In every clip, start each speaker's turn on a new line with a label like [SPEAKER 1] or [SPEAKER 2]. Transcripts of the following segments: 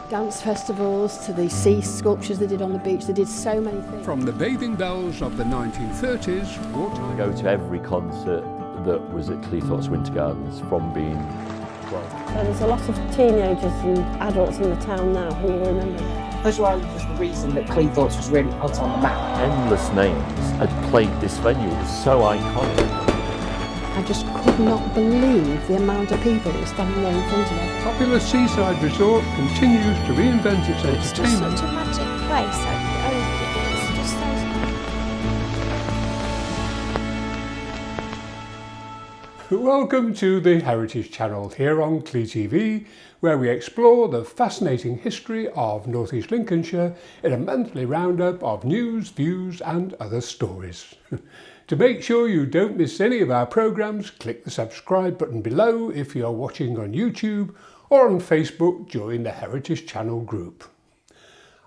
[SPEAKER 1] dance festivals to the sea sculptures they did on the beach. They did so many things.
[SPEAKER 2] From the bathing bells of the 1930s,
[SPEAKER 3] I go to every concert that was at Cleethorpes Winter Gardens from being 12.
[SPEAKER 4] So there's a lot of teenagers and adults in the town now who will remember that.
[SPEAKER 5] As well was the reason that Cleethorpes was really put on the map.
[SPEAKER 3] Endless names had played this venue. It was so iconic.
[SPEAKER 1] I just could not believe the amount of people that were standing there in front of it.
[SPEAKER 2] popular seaside resort continues to reinvent its
[SPEAKER 6] It's just
[SPEAKER 2] entertainment.
[SPEAKER 6] such a magic place. It's just so...
[SPEAKER 2] Welcome to the Heritage Channel here on CleTV, where we explore the fascinating history of North East Lincolnshire in a monthly roundup of news, views and other stories. To make sure you don't miss any of our programmes, click the subscribe button below if you're watching on YouTube, or on Facebook join the Heritage Channel group.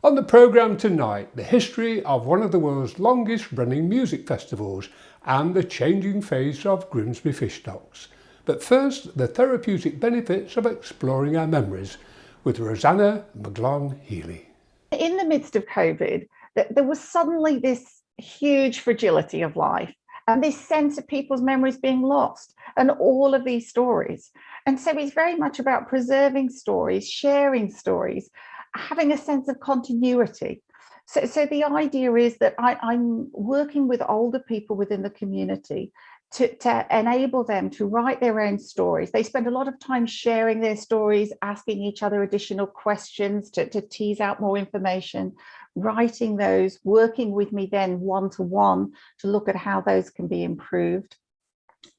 [SPEAKER 2] On the programme tonight, the history of one of the world's longest running music festivals and the changing face of Grimsby fish stocks. But first, the therapeutic benefits of exploring our memories with Rosanna McGlone-Healy.
[SPEAKER 7] In the midst of COVID, there was suddenly this huge fragility of life and this sense of people's memories being lost and all of these stories. And so it's very much about preserving stories, sharing stories, having a sense of continuity. So the idea is that I'm working with older people within the community to enable them to write their own stories. They spend a lot of time sharing their stories, asking each other additional questions to tease out more information, writing those, working with me then one-to-one to look at how those can be improved.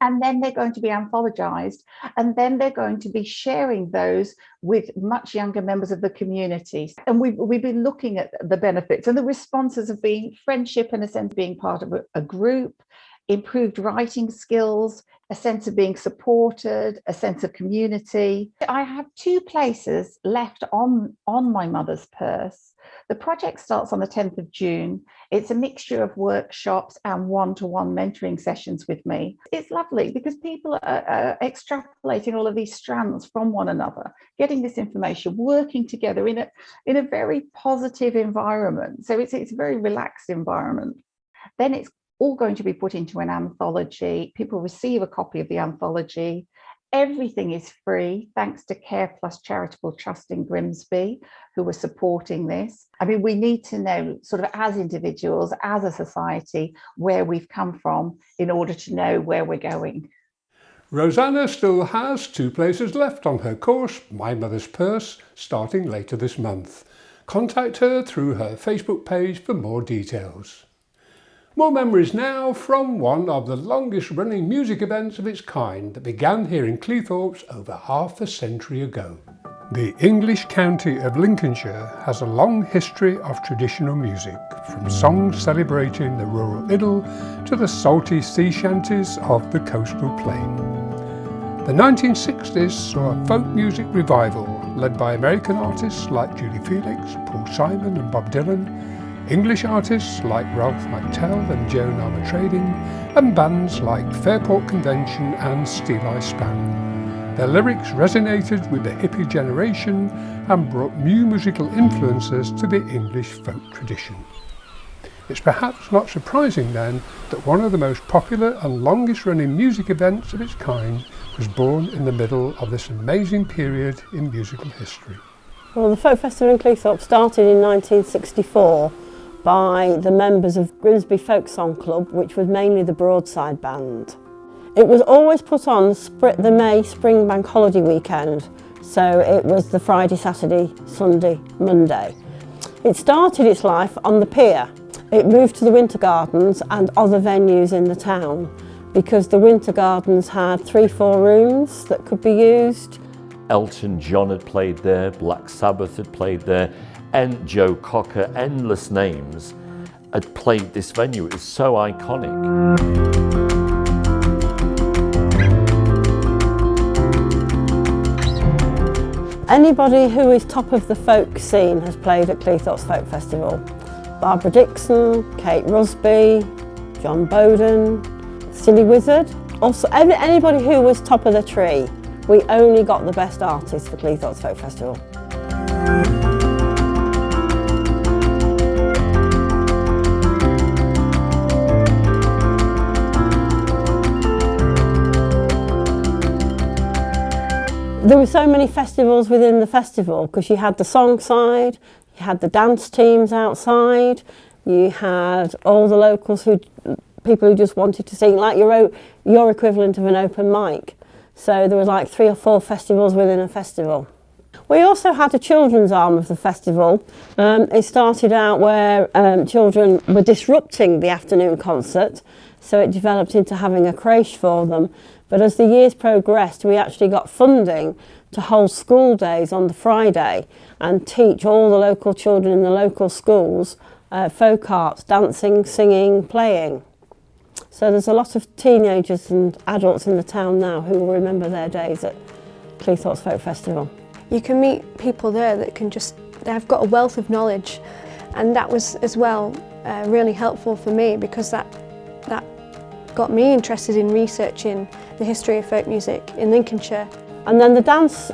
[SPEAKER 7] And then they're going to be anthologized, and then they're going to be sharing those with much younger members of the community. And we've been looking at the benefits and the responses of being friendship, in a sense, being part of a group, improved writing skills, a sense of being supported, a sense of community. I have 2 places left on my mother's purse. The project starts on the 10th of June. It's a mixture of workshops and one-to-one mentoring sessions with me. It's lovely because people are extrapolating all of these strands from one another, getting this information, working together in a very positive environment. So it's a very relaxed environment. Then it's all going to be put into an anthology. People receive a copy of the anthology. Everything is free, thanks to Care Plus Charitable Trust in Grimsby, who are supporting this. I mean, we need to know, sort of as individuals, as a society, where we've come from in order to know where we're going.
[SPEAKER 2] Rosanna still has 2 places left on her course, My Mother's Purse, starting later this month. Contact her through her Facebook page for more details. More memories now from one of the longest running music events of its kind that began here in Cleethorpes over half a century ago. The English county of Lincolnshire has a long history of traditional music, from songs celebrating the rural idyll to the salty sea shanties of the coastal plain. The 1960s saw a folk music revival led by American artists like Julie Felix, Paul Simon and Bob Dylan, English artists like Ralph McTell and Joan Armatrading, and bands like Fairport Convention and Steel Eye Span. Their lyrics resonated with the hippie generation and brought new musical influences to the English folk tradition. It's perhaps not surprising then that one of the most popular and longest running music events of its kind was born in the middle of this amazing period in musical history.
[SPEAKER 4] Well, the Folk Festival in Cleethorpes started in 1964 by the members of Grimsby Folk Song Club, which was mainly the Broadside Band. It was always put on the May Spring Bank Holiday weekend, so it was the Friday, Saturday, Sunday, Monday. It started its life on the pier. It moved to the Winter Gardens and other venues in the town because the Winter Gardens had 3-4 rooms that could be used.
[SPEAKER 3] Elton John had played there, Black Sabbath had played there, and Joe Cocker, endless names, had played this venue. It was so iconic.
[SPEAKER 4] Anybody who is top of the folk scene has played at Cleethorpes Folk Festival. Barbara Dixon, Kate Rusby, John Bowden, Silly Wizard. Also, anybody who was top of the tree. We only got the best artists for Cleethorpes Folk Festival. There were so many festivals within the festival, because you had the song side, you had the dance teams outside, you had all the locals people who just wanted to sing, like your equivalent of an open mic. So there was like 3 or 4 festivals within a festival. We also had a children's arm of the festival. It started out where children were disrupting the afternoon concert, so it developed into having a creche for them. But as the years progressed, we actually got funding to hold school days on the Friday and teach all the local children in the local schools folk arts, dancing, singing, playing. So there's a lot of teenagers and adults in the town now who will remember their days at Cleethorpes Folk Festival.
[SPEAKER 6] You can meet people there that they've got a wealth of knowledge, and that was as well really helpful for me, because that got me interested in researching the history of folk music in Lincolnshire.
[SPEAKER 4] And then the dance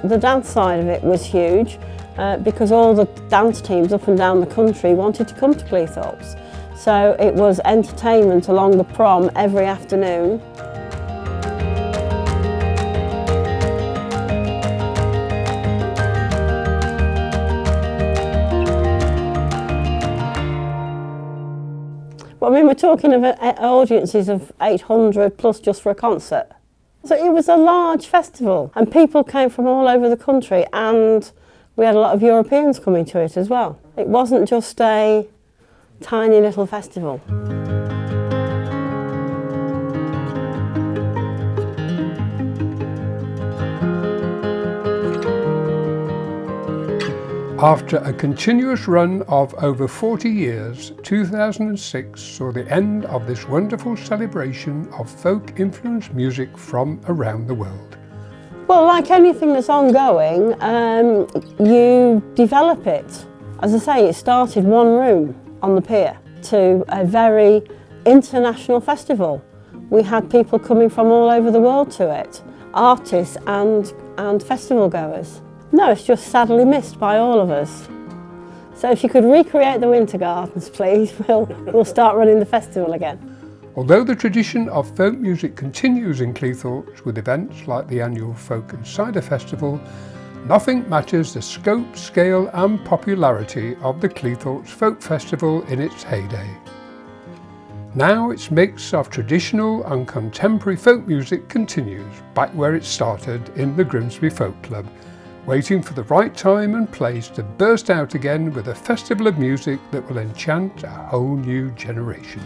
[SPEAKER 4] side of it was huge, because all the dance teams up and down the country wanted to come to Cleethorpes. So it was entertainment along the prom every afternoon. Well, I mean, we're talking of audiences of 800 plus just for a concert. So it was a large festival, and people came from all over the country, and we had a lot of Europeans coming to it as well. It wasn't just a tiny little festival.
[SPEAKER 2] After a continuous run of over 40 years, 2006 saw the end of this wonderful celebration of folk-influenced music from around the world.
[SPEAKER 4] Well, like anything that's ongoing, you develop it. As I say, it started one room on the pier to a very international festival. We had people coming from all over the world to it, artists and festival goers. No, it's just sadly missed by all of us. So if you could recreate the Winter Gardens, please, we'll start running the festival again.
[SPEAKER 2] Although the tradition of folk music continues in Cleethorpes with events like the annual Folk and Cider Festival, nothing matches the scope, scale and popularity of the Cleethorpes Folk Festival in its heyday. Now its mix of traditional and contemporary folk music continues back where it started in the Grimsby Folk Club, waiting for the right time and place to burst out again with a festival of music that will enchant a whole new generation.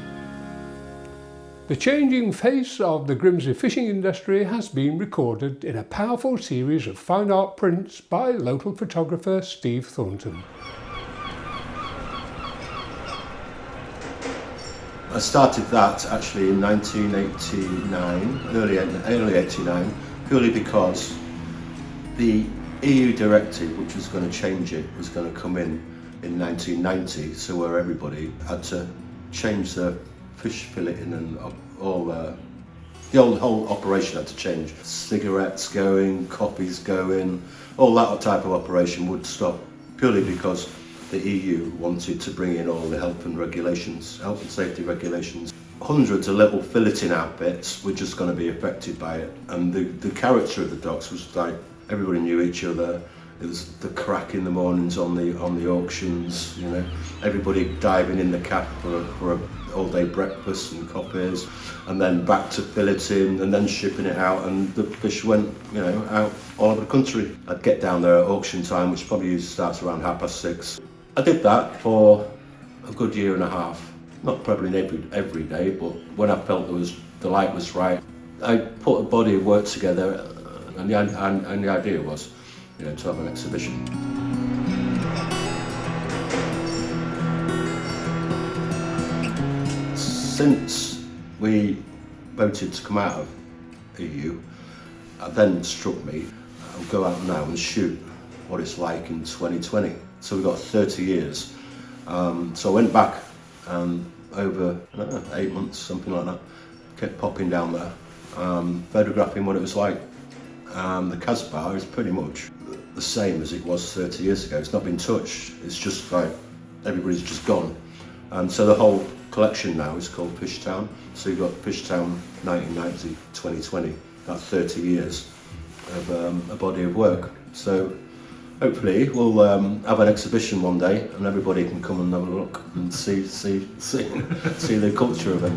[SPEAKER 2] The changing face of the Grimsby fishing industry has been recorded in a powerful series of fine art prints by local photographer Steve Thornton.
[SPEAKER 8] I started that actually in 1989, early 89, purely because the EU directive, which was going to change it, was going to come in 1990, so where everybody had to change their fish filleting and all the whole operation had to change. Cigarettes going, coffees going, all that type of operation would stop purely because the EU wanted to bring in all the health and safety regulations. Hundreds of little filleting outfits were just going to be affected by it, and the character of the docks was like everybody knew each other. It was the crack in the mornings on the auctions, you know, everybody diving in the cap for a all-day breakfast and coffees, and then back to filleting and then shipping it out, and the fish went, you know, out all over the country. I'd get down there at auction time, which probably usually starts around 6:30. I did that for a good year and a half. Not probably every day, but when I felt the light was right, I put a body of work together, and the idea was, you know, to have an exhibition. Since we voted to come out of EU, it then struck me, I'll go out now and shoot what it's like in 2020. So we've got 30 years. So I went back over, I don't know, 8 months, something like that. Kept popping down there, photographing what it was like. The Casbah is pretty much the same as it was 30 years ago. It's not been touched. It's just like everybody's just gone. And so the whole collection now is called Fishtown. So you've got Fishtown 1990, 2020, about 30 years. of a body of work. So hopefully we'll have an exhibition one day and everybody can come and have a look and see the culture of it.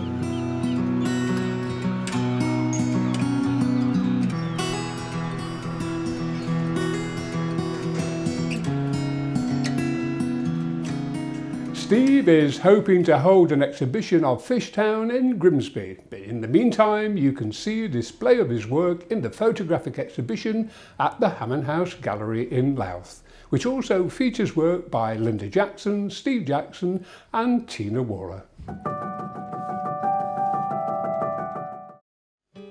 [SPEAKER 2] Steve is hoping to hold an exhibition of Fishtown in Grimsby, but in the meantime you can see a display of his work in the photographic exhibition at the Hammond House Gallery in Louth, which also features work by Linda Jackson, Steve Jackson and Tina Waller.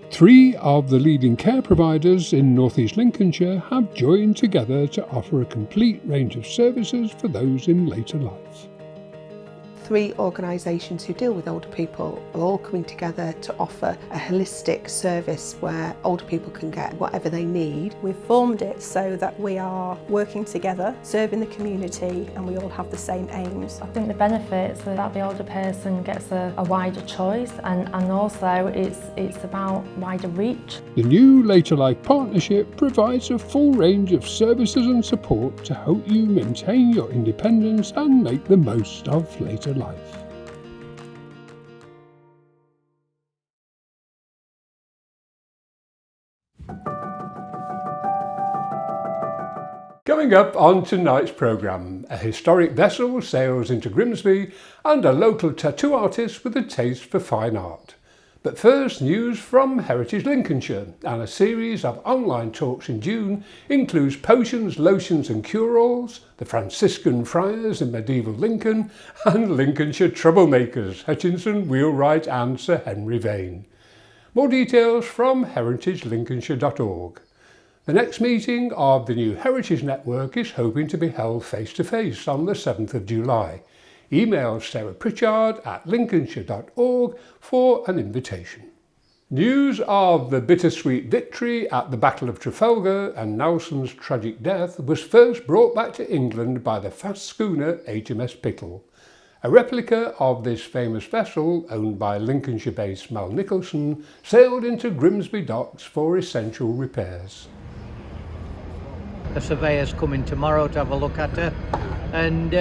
[SPEAKER 2] 3 of the leading care providers in North East Lincolnshire have joined together to offer a complete range of services for those in later life.
[SPEAKER 9] 3 organisations who deal with older people are all coming together to offer a holistic service where older people can get whatever they need.
[SPEAKER 10] We've formed it so that we are working together, serving the community, and we all have the same aims.
[SPEAKER 11] I think the benefits are that the older person gets a wider choice, and also it's about wider reach.
[SPEAKER 2] The new Later Life Partnership provides a full range of services and support to help you maintain your independence and make the most of later life. Coming up on tonight's programme, a historic vessel sails into Grimsby and a local tattoo artist with a taste for fine art. But first, news from Heritage Lincolnshire, and a series of online talks in June includes potions, lotions and cure-alls, the Franciscan friars in medieval Lincoln, and Lincolnshire troublemakers, Hutchinson, Wheelwright and Sir Henry Vane. More details from heritagelincolnshire.org. The next meeting of the new Heritage Network is hoping to be held face-to-face on the 7th of July. Email Sarah Pritchard at lincolnshire.org for an invitation. News of the bittersweet victory at the Battle of Trafalgar and Nelson's tragic death was first brought back to England by the fast schooner HMS Pickle. A replica of this famous vessel, owned by Lincolnshire-based Mal Nicholson, sailed into Grimsby docks for essential repairs.
[SPEAKER 12] The surveyor's coming tomorrow to have a look at her, and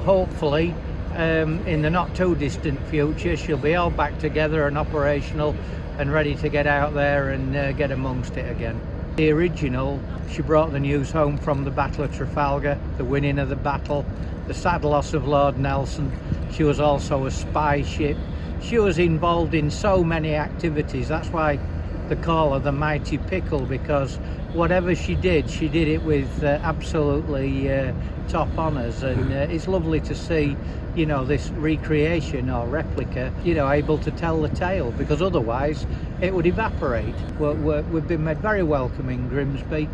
[SPEAKER 12] hopefully in the not too distant future she'll be all back together and operational and ready to get out there and get amongst it again. The original, she brought the news home from the Battle of Trafalgar, the winning of the battle, the sad loss of Lord Nelson. She was also a spy ship. She was involved in so many activities. That's why they call her the Mighty Pickle, because whatever she did it with absolutely top honours, and it's lovely to see, this recreation or replica, able to tell the tale, because otherwise it would evaporate. We've been made very welcome in Grimsby,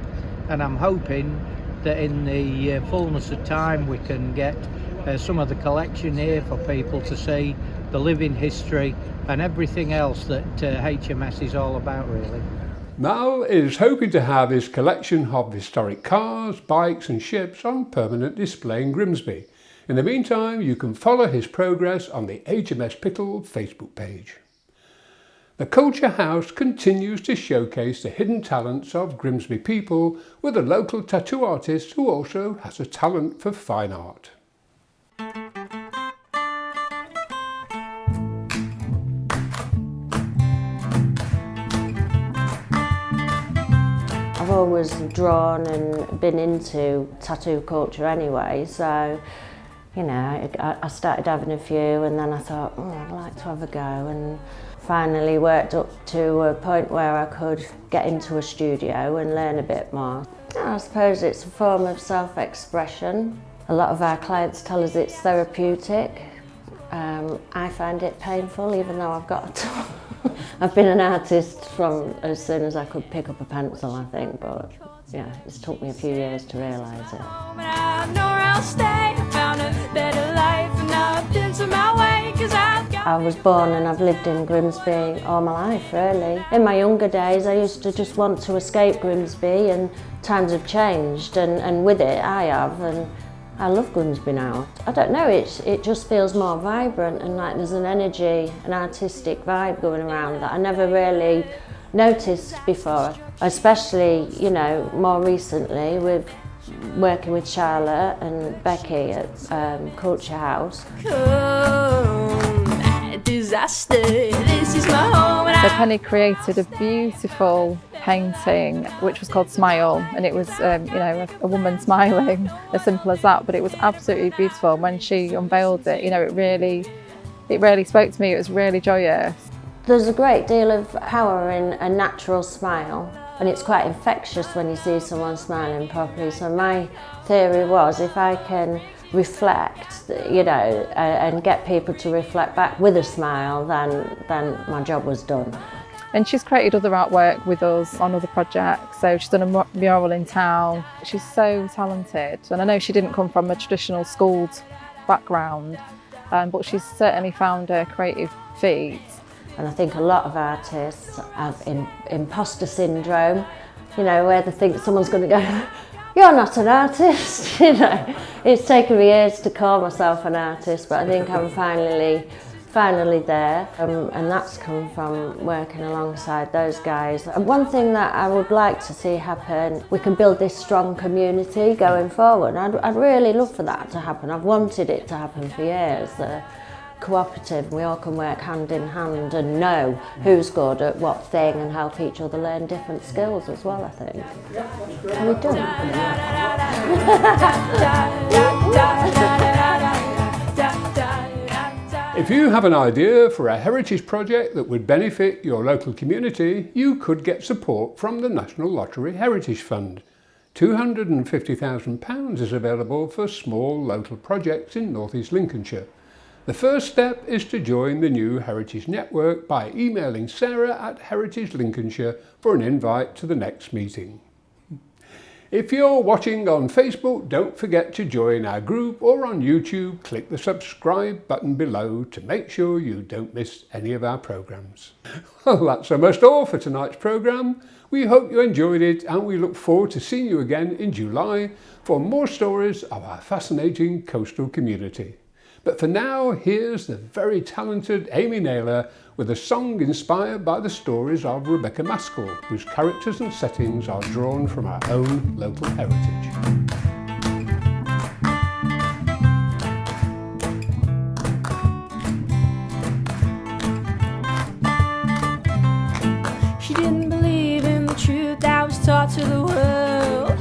[SPEAKER 12] and I'm hoping that in the fullness of time we can get some of the collection here for people to see the living history and everything else that HMS is all about, really.
[SPEAKER 2] Mal is hoping to have his collection of historic cars, bikes and ships on permanent display in Grimsby. In the meantime, you can follow his progress on the HMS Pickle Facebook page. The Culture House continues to showcase the hidden talents of Grimsby people with a local tattoo artist who also has a talent for fine art.
[SPEAKER 4] I've always drawn and been into tattoo culture anyway, so I started having a few, and then I thought, I'd like to have a go, and finally worked up to a point where I could get into a studio and learn a bit more. I suppose it's a form of self-expression. A lot of our clients tell us it's therapeutic. I find it painful, even though I've got to. I've been an artist from as soon as I could pick up a pencil, I think, but yeah, it's took me a few years to realise it. I was born and I've lived in Grimsby all my life, really. In my younger days, I used to just want to escape Grimsby, and times have changed, and with it I have, and I love Grimsby now. I don't know, it just feels more vibrant, and like there's an energy, an artistic vibe going around that I never really noticed before. especially, you know, more recently with working with Charlotte and Becky at Culture House.
[SPEAKER 13] Disaster, this is my home. So Penny created a beautiful painting which was called Smile, and it was you know, a woman smiling, as simple as that, but it was absolutely beautiful. And when she unveiled it, you know, it really spoke to me. It was really joyous.
[SPEAKER 4] There's a great deal of power in a natural smile, and it's quite infectious when you see someone smiling properly. So my theory was, if I can reflect, you know, and get people to reflect back with a smile, then my job was done.
[SPEAKER 13] And she's created other artwork with us on other projects. So she's done a mural in town. She's so talented, and I know she didn't come from a traditional schooled background, but she's certainly found her creative feet.
[SPEAKER 4] And I think a lot of artists have imposter syndrome, you know, where they think someone's going to go, "You're not an artist," you know. It's taken me years to call myself an artist, but I think I'm finally there, and that's come from working alongside those guys. And one thing that I would like to see happen, we can build this strong community going forward. I'd really love for that to happen. I've wanted it to happen for years. Cooperative, we all can work hand in hand and know who's good at what thing and help each other learn different skills as well, I think. Are we done?
[SPEAKER 2] If you have an idea for a heritage project that would benefit your local community, you could get support from the National Lottery Heritage Fund. £250,000 is available for small local projects in North East Lincolnshire. The first step is to join the new Heritage Network by emailing Sarah at Heritage Lincolnshire for an invite to the next meeting. If you're watching on Facebook, don't forget to join our group, or on YouTube, click the subscribe button below to make sure you don't miss any of our programmes. Well, that's almost all for tonight's programme. We hope you enjoyed it, and we look forward to seeing you again in July for more stories of our fascinating coastal community. But for now, here's the very talented Amy Naylor with a song inspired by the stories of Rebecca Maskell, whose characters and settings are drawn from our own local heritage.
[SPEAKER 13] She didn't believe in the truth that was taught to the world.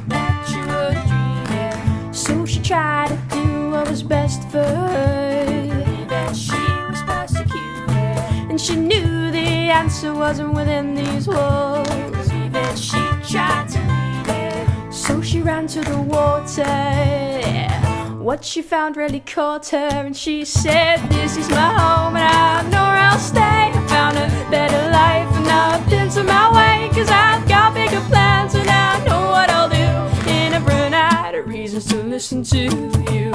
[SPEAKER 13] That you were dreaming. So she tried to do what was best for her. That she was persecuted, and she knew the answer wasn't within these walls. That she tried to leave it, so she ran to the water. What she found really caught her, and she said, "This is my home, and I know where I'll stay. I found a better life, and now I've been to my way, 'cause I've got bigger plans, and I know what I'll do. And I've run out of reasons to listen to you."